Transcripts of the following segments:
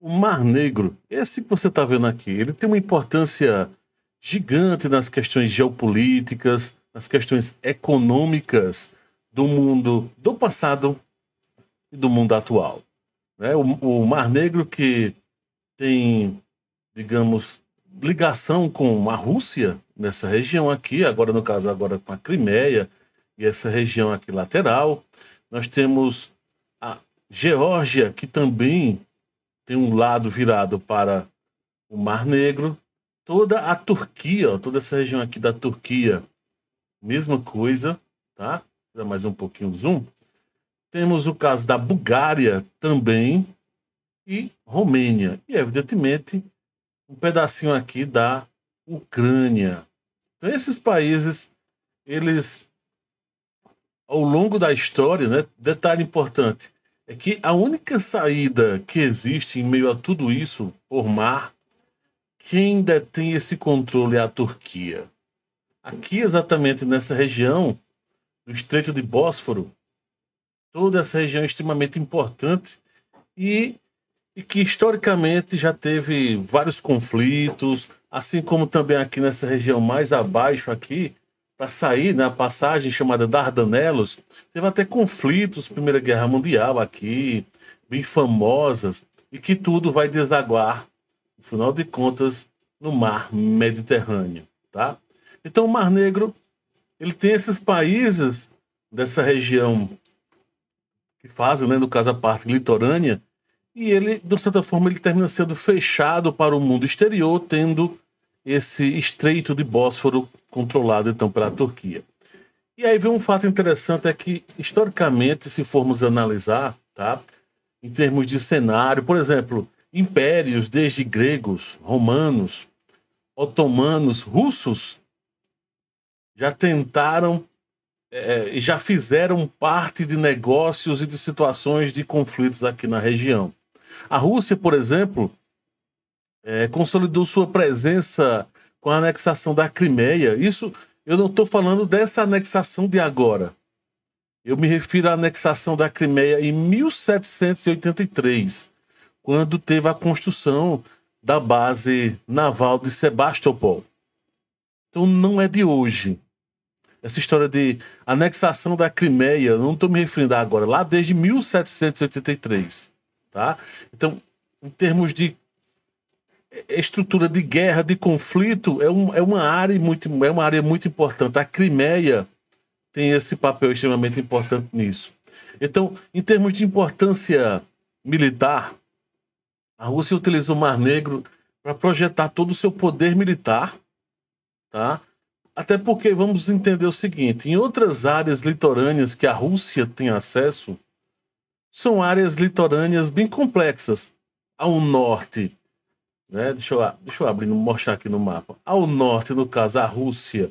O Mar Negro, esse que você está vendo aqui, ele tem uma importância gigante nas questões geopolíticas, nas questões econômicas do mundo do passado e do mundo atual, né? O Mar Negro que tem, digamos, ligação com a Rússia nessa região aqui, agora no caso agora com a Crimeia e essa região aqui lateral. Nós temos a Geórgia, que também tem um lado virado para o Mar Negro. Toda a Turquia, ó, toda essa região aqui da Turquia, mesma coisa, tá? Dá mais um pouquinho o zoom. Temos o caso da Bulgária também e Romênia. E, evidentemente, um pedacinho aqui da Ucrânia. Então, esses países, eles, ao longo da história, né, detalhe importante, é que a única saída que existe em meio a tudo isso, por mar, quem detém esse controle é a Turquia. Aqui, exatamente nessa região, do Estreito de Bósforo, toda essa região é extremamente importante e que historicamente já teve vários conflitos, assim como também aqui nessa região mais abaixo aqui, para sair na passagem chamada Dardanelos, teve até conflitos, Primeira Guerra Mundial aqui, bem famosas, e que tudo vai desaguar, no final de contas, no mar Mediterrâneo, tá? Então o Mar Negro, ele tem esses países dessa região que fazem, né, no caso a parte litorânea, e ele, de certa forma, ele termina sendo fechado para o mundo exterior, tendo esse estreito de Bósforo controlado, então, pela Turquia. E aí vem um fato interessante, é que, historicamente, se formos analisar, tá, em termos de cenário, por exemplo, impérios, desde gregos, romanos, otomanos, russos, já tentaram e já fizeram parte de negócios e de situações de conflitos aqui na região. A Rússia, por exemplo, consolidou sua presença com a anexação da Crimeia. Isso, eu não estou falando dessa anexação de agora. Eu me refiro à anexação da Crimeia em 1783, quando teve a construção da base naval de Sebastopol. Então não é de hoje. Essa história de anexação da Crimeia, não estou me referindo agora, lá desde 1783, tá? Então, em termos de estrutura de guerra, de conflito, é uma área muito importante. A Crimeia tem esse papel extremamente importante nisso. Então, em termos de importância militar, a Rússia utiliza o Mar Negro para projetar todo o seu poder militar, tá? Até porque vamos entender o seguinte, em outras áreas litorâneas que a Rússia tem acesso, são áreas litorâneas bem complexas. Ao norte, né? Deixa eu abrir, mostrar aqui no mapa. Ao norte, no caso, a Rússia,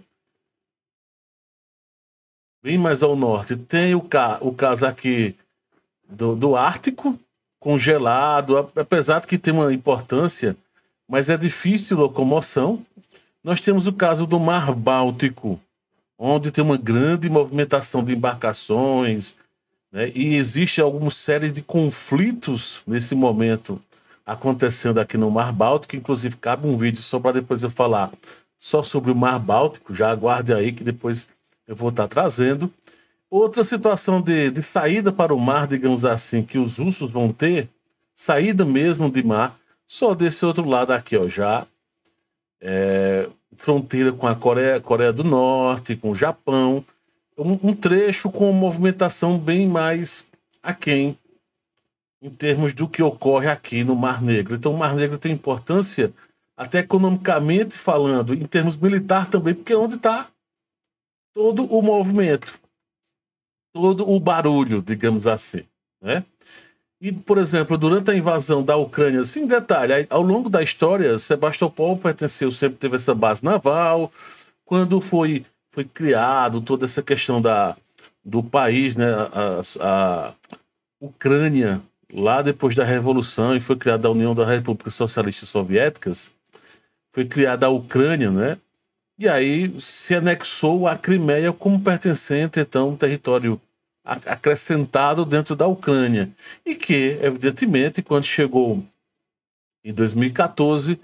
bem mais ao norte, tem o caso aqui do Ártico, congelado, apesar de que tem uma importância, mas é difícil locomoção. Nós temos o caso do Mar Báltico, onde tem uma grande movimentação de embarcações, né? E existe alguma série de conflitos nesse momento acontecendo aqui no Mar Báltico. Inclusive, cabe um vídeo só para depois eu falar só sobre o Mar Báltico. Já aguarde aí que depois eu vou estar trazendo. Outra situação de saída para o mar, digamos assim, que os russos vão ter, saída mesmo de mar, só desse outro lado aqui, ó, já fronteira com a Coreia do Norte, com o Japão, um trecho com movimentação bem mais aquém em termos do que ocorre aqui no Mar Negro. Então o Mar Negro tem importância até economicamente falando, em termos militar também, porque é onde está todo o movimento, todo o barulho, digamos assim, né? E, por exemplo, durante a invasão da Ucrânia, sem detalhe, ao longo da história, Sebastopol pertenceu, sempre teve essa base naval. Quando foi criado toda essa questão do país, né, a Ucrânia, lá depois da Revolução, e foi criada a União das Repúblicas Socialistas Soviéticas, foi criada a Ucrânia, né? E aí se anexou a Crimeia como pertencente, então, um território acrescentado dentro da Ucrânia. E que, evidentemente, quando chegou em 2014,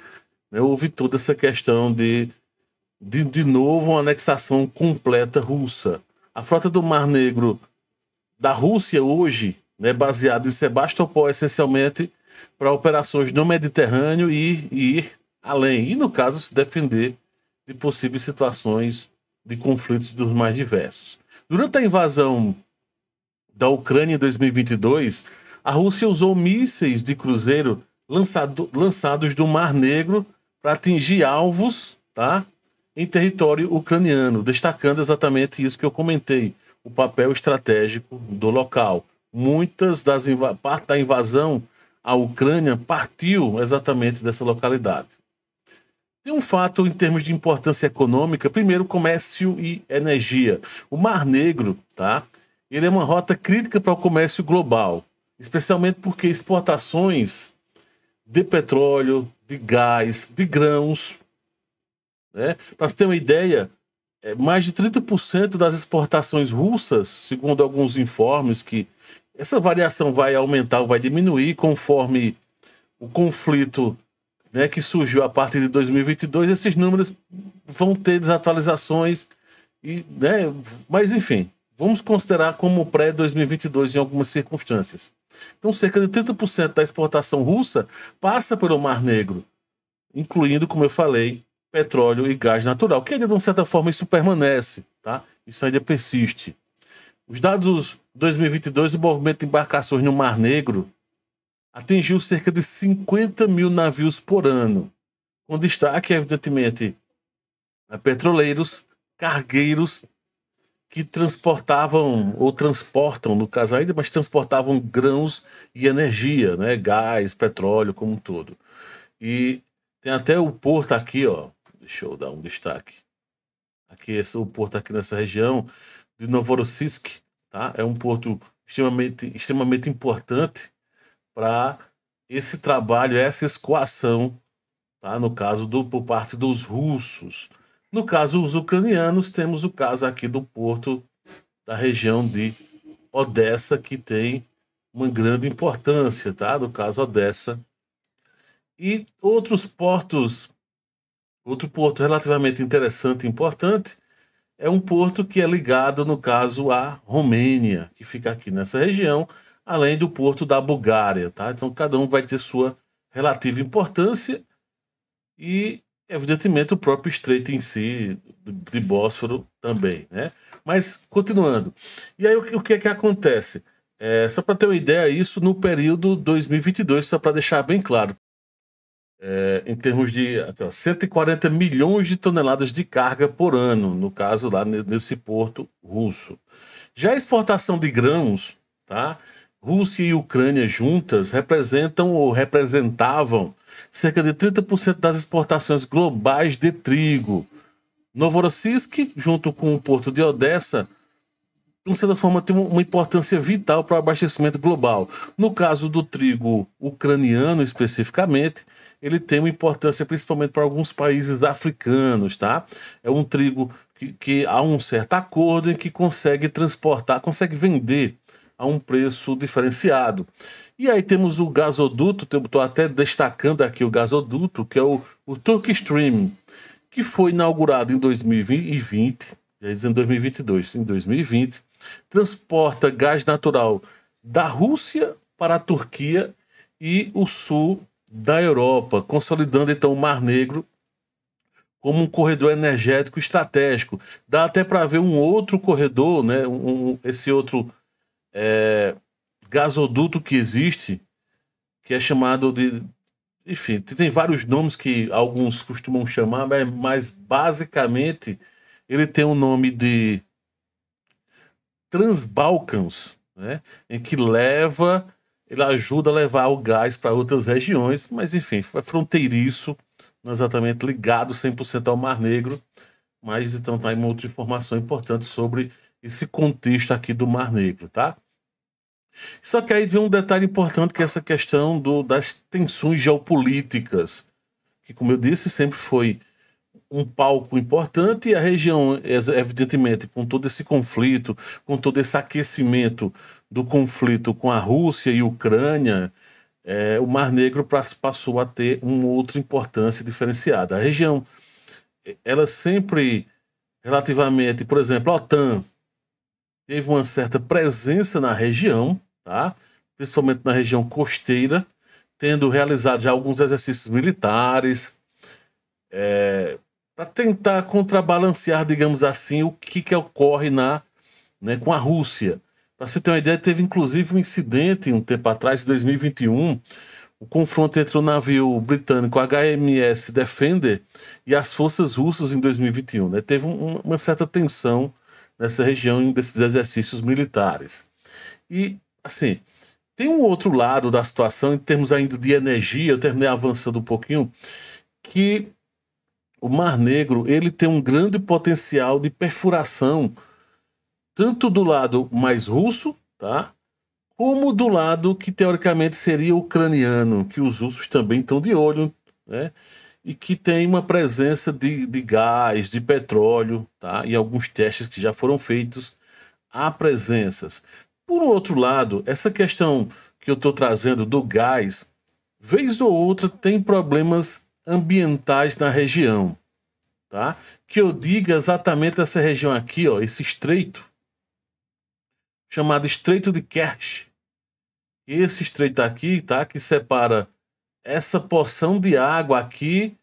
né, houve toda essa questão de novo, uma anexação completa russa. A frota do Mar Negro da Rússia hoje, né, baseada em Sebastopol, essencialmente para operações no Mediterrâneo e ir além. E, no caso, se defender de possíveis situações de conflitos dos mais diversos. Durante a invasão da Ucrânia em 2022, a Rússia usou mísseis de cruzeiro lançados do Mar Negro para atingir alvos, tá, em território ucraniano, destacando exatamente isso que eu comentei, o papel estratégico do local. Parte da invasão à Ucrânia partiu exatamente dessa localidade. Tem um fato em termos de importância econômica, primeiro, comércio e energia. O Mar Negro, tá, ele é uma rota crítica para o comércio global, especialmente porque exportações de petróleo, de gás, de grãos, né? Para você ter uma ideia, mais de 30% das exportações russas, segundo alguns informes, que essa variação vai aumentar ou vai diminuir conforme o conflito, né, que surgiu a partir de 2022, esses números vão ter desatualizações, né, mas enfim, vamos considerar como pré-2022 em algumas circunstâncias. Então, cerca de 30% da exportação russa passa pelo Mar Negro, incluindo, como eu falei, petróleo e gás natural, que ainda, de uma certa forma, isso permanece, tá? Isso ainda persiste. Os dados de 2022, o movimento de embarcações no Mar Negro atingiu cerca de 50 mil navios por ano, com destaque, evidentemente, a petroleiros, cargueiros que transportavam, ou transportam, no caso ainda, mas transportavam grãos e energia, né? Gás, petróleo, como um todo. E tem até o porto aqui, ó, deixa eu dar um destaque. Aqui, o porto aqui nessa região de Novorossiysk, tá? É um porto extremamente importante para esse trabalho, essa escoação, tá? No caso, por parte dos russos. No caso, os ucranianos, temos o caso aqui do porto da região de Odessa, que tem uma grande importância, tá? No caso, Odessa. E outros portos, outro porto relativamente interessante e importante, é um porto que é ligado, no caso, à Romênia, que fica aqui nessa região, além do porto da Bulgária, tá? Então, cada um vai ter sua relativa importância e, evidentemente, o próprio estreito em si, de Bósforo também, né? Mas, continuando. E aí, o que é que acontece? Só para ter uma ideia, isso no período 2022, só para deixar bem claro. Em termos de 140 milhões de toneladas de carga por ano, no caso lá nesse porto russo. Já a exportação de grãos, tá? Rússia e Ucrânia juntas representam ou representavam cerca de 30% das exportações globais de trigo. Novorossiysk, junto com o porto de Odessa, de certa forma, tem uma importância vital para o abastecimento global. No caso do trigo ucraniano, especificamente, ele tem uma importância principalmente para alguns países africanos, tá? É um trigo que há um certo acordo em que consegue transportar, consegue vender a um preço diferenciado. E aí temos o gasoduto, estou até destacando aqui o gasoduto, que é o Turkish Stream, que foi inaugurado em 2020, já dizendo 2022, em 2020, transporta gás natural da Rússia para a Turquia e o sul da Europa, consolidando então o Mar Negro como um corredor energético estratégico. Dá até para ver um outro corredor, né? Esse outro gasoduto que existe, que é chamado de... Enfim, tem vários nomes que alguns costumam chamar, mas basicamente ele tem o nome de Transbalcans, né? Em que ele ajuda a levar o gás para outras regiões, mas enfim, é fronteiriço, não exatamente ligado 100% ao Mar Negro, mas então tá aí uma outra informação importante sobre esse contexto aqui do Mar Negro, tá? Só que aí vem um detalhe importante, que é essa questão das tensões geopolíticas, que, como eu disse, sempre foi um palco importante, e a região, evidentemente, com todo esse conflito, com todo esse aquecimento do conflito com a Rússia e Ucrânia, o Mar Negro passou a ter uma outra importância diferenciada. A região, ela sempre, relativamente, por exemplo, a OTAN teve uma certa presença na região, tá? Principalmente na região costeira, tendo realizado já alguns exercícios militares, para tentar contrabalancear, digamos assim, o que ocorre com a Rússia. Para você ter uma ideia, teve inclusive um incidente um tempo atrás, em 2021, o confronto entre o navio britânico HMS Defender e as forças russas em 2021. Né? Teve uma certa tensão nessa região desses exercícios militares. E, assim, tem um outro lado da situação, em termos ainda de energia, eu terminei avançando um pouquinho, que o Mar Negro ele tem um grande potencial de perfuração, tanto do lado mais russo, tá? Como do lado que teoricamente seria ucraniano, que os russos também estão de olho, né? E que tem uma presença de gás, de petróleo, tá? E alguns testes que já foram feitos, há presenças. Por outro lado, essa questão que eu estou trazendo do gás, vez ou outra tem problemas ambientais na região, tá? Que eu diga exatamente essa região aqui, ó, esse estreito, chamado Estreito de Kerch. Esse estreito aqui, tá? Que separa essa porção de água aqui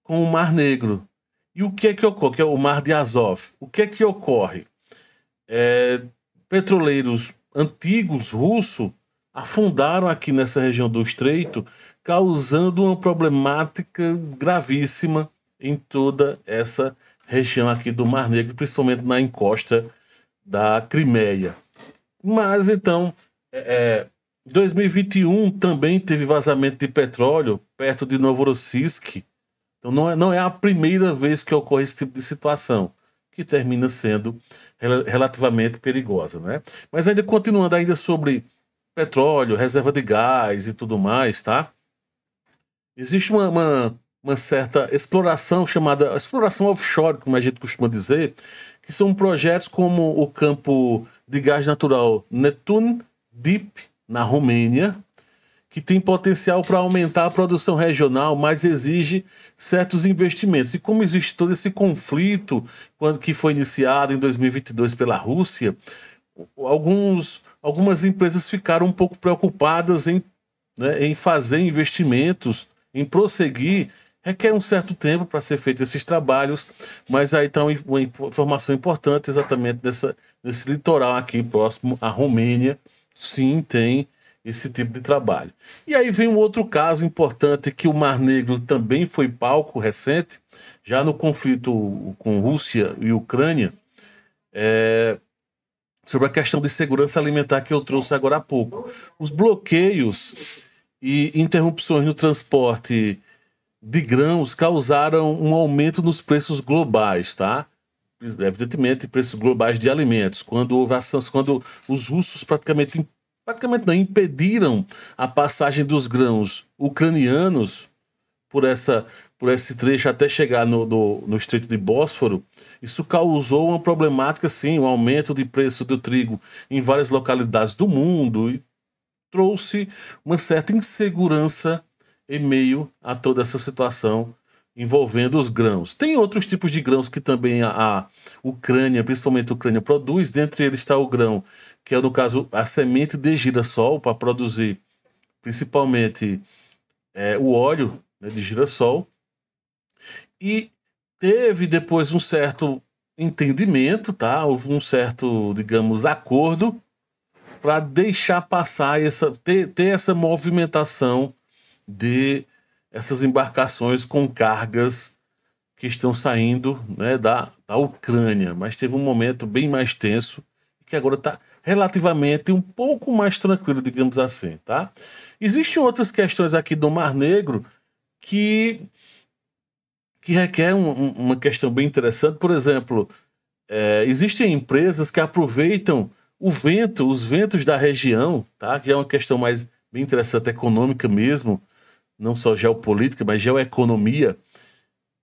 com o Mar Negro. E o que é que ocorre? Que é o Mar de Azov. O que é que ocorre? Petroleiros antigos russos afundaram aqui nessa região do estreito, causando uma problemática gravíssima em toda essa região aqui do Mar Negro, principalmente na encosta da Crimeia. Mas então, 2021 também teve vazamento de petróleo perto de Novorossiysk. Então não é a primeira vez que ocorre esse tipo de situação, que termina sendo relativamente perigosa, né? Mas ainda continuando ainda sobre petróleo, reserva de gás e tudo mais, tá? Existe uma certa exploração chamada exploração offshore, como a gente costuma dizer, que são projetos como o campo de gás natural Neptun Deep, na Romênia, que tem potencial para aumentar a produção regional, mas exige certos investimentos. E como existe todo esse conflito, que foi iniciado em 2022 pela Rússia, algumas empresas ficaram um pouco preocupadas em fazer investimentos, em prosseguir. Requer um certo tempo para ser feito esses trabalhos, mas aí está uma informação importante exatamente nesse litoral aqui próximo à Romênia. Sim, tem esse tipo de trabalho. E aí vem um outro caso importante, que o Mar Negro também foi palco recente, já no conflito com Rússia e Ucrânia, sobre a questão de segurança alimentar que eu trouxe agora há pouco. Os bloqueios e interrupções no transporte de grãos causaram um aumento nos preços globais, tá? Evidentemente, preços globais de alimentos. Quando houve quando os russos praticamente não impediram a passagem dos grãos ucranianos por esse trecho até chegar no Estreito de Bósforo, isso causou uma problemática, sim, um aumento de preço do trigo em várias localidades do mundo e trouxe uma certa insegurança em meio a toda essa situação envolvendo os grãos. Tem outros tipos de grãos que também a Ucrânia, principalmente a Ucrânia, produz. Dentre eles está o grão, que é, no caso, a semente de girassol, para produzir principalmente o óleo, né, de girassol. E teve depois um certo entendimento, tá? Houve um certo, digamos, acordo para deixar passar ter essa movimentação de essas embarcações com cargas que estão saindo, né, da Ucrânia. Mas teve um momento bem mais tenso, que agora está relativamente um pouco mais tranquilo, digamos assim, tá? Existem outras questões aqui do Mar Negro que requer uma questão bem interessante. Por exemplo, existem empresas que aproveitam os ventos da região, tá? Que é uma questão bem interessante, econômica mesmo, não só geopolítica, mas geoeconomia,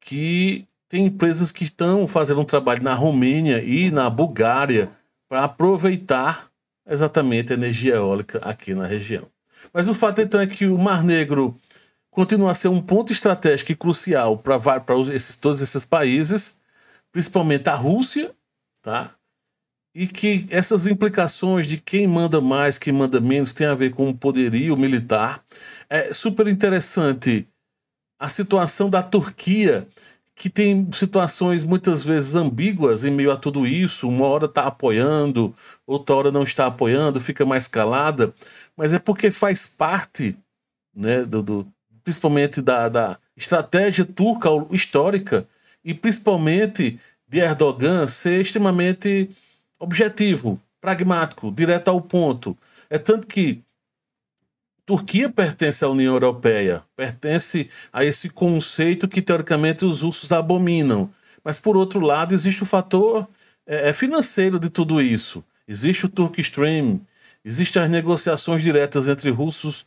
que tem empresas que estão fazendo um trabalho na Romênia e na Bulgária para aproveitar exatamente a energia eólica aqui na região. Mas o fato então é que o Mar Negro continua a ser um ponto estratégico e crucial para todos esses países, principalmente a Rússia, tá? E que essas implicações de quem manda mais, quem manda menos, tem a ver com o poderio militar. É super interessante a situação da Turquia, que tem situações muitas vezes ambíguas em meio a tudo isso. Uma hora está apoiando, outra hora não está apoiando, fica mais calada, mas é porque faz parte, né, principalmente da estratégia turca histórica e principalmente de Erdogan ser extremamente objetivo, pragmático, direto ao ponto. É tanto que Turquia pertence à União Europeia, pertence a esse conceito que teoricamente os russos abominam. Mas por outro lado existe o fator financeiro de tudo isso. Existe o Turkish Stream, existem as negociações diretas entre russos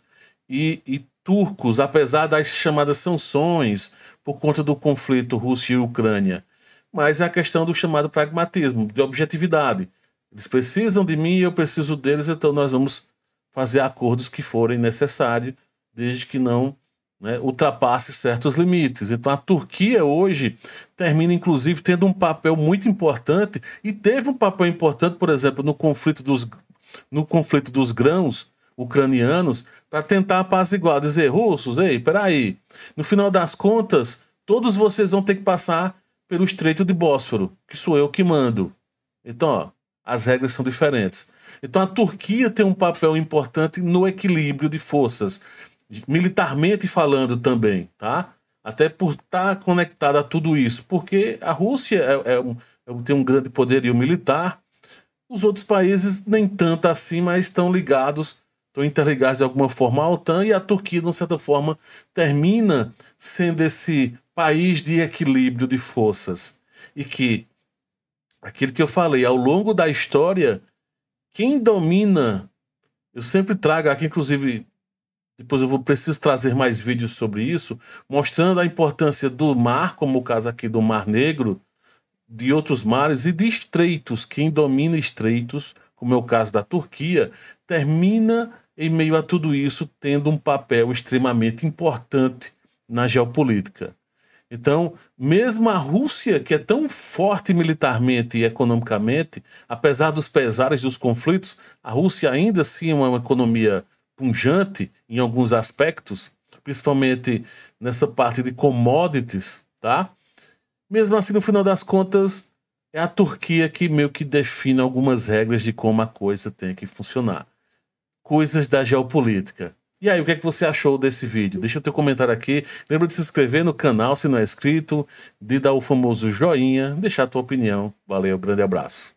e turcos, apesar das chamadas sanções por conta do conflito Rússia e Ucrânia. Mas é a questão do chamado pragmatismo, de objetividade. Eles precisam de mim e eu preciso deles, então nós vamos fazer acordos que forem necessários, desde que não, né, ultrapasse certos limites. Então a Turquia hoje termina, inclusive, tendo um papel muito importante, e teve um papel importante, por exemplo, no conflito dos grãos ucranianos, para tentar apaziguar, dizer, russos, ei, peraí, no final das contas, todos vocês vão ter que passar pelo Estreito de Bósforo, que sou eu que mando. Então, ó, as regras são diferentes. Então a Turquia tem um papel importante no equilíbrio de forças, militarmente falando também, tá? Até por estar conectada a tudo isso, porque a Rússia tem um grande poderio militar, os outros países nem tanto assim, mas estão interligados de alguma forma à OTAN, e a Turquia, de uma certa forma, termina sendo esse país de equilíbrio de forças. E que, aquilo que eu falei, ao longo da história, quem domina, eu sempre trago aqui, inclusive, depois preciso trazer mais vídeos sobre isso, mostrando a importância do mar, como o caso aqui do Mar Negro, de outros mares e de estreitos. Quem domina estreitos, como é o caso da Turquia, termina em meio a tudo isso tendo um papel extremamente importante na geopolítica. Então, mesmo a Rússia, que é tão forte militarmente e economicamente, apesar dos pesares dos conflitos, a Rússia ainda assim é uma economia pujante em alguns aspectos, principalmente nessa parte de commodities, tá? Mesmo assim, no final das contas, é a Turquia que meio que define algumas regras de como a coisa tem que funcionar. Coisas da geopolítica. E aí, o que é que você achou desse vídeo? Deixa o teu comentário aqui. Lembra de se inscrever no canal se não é inscrito, de dar o famoso joinha, deixar a tua opinião. Valeu, grande abraço.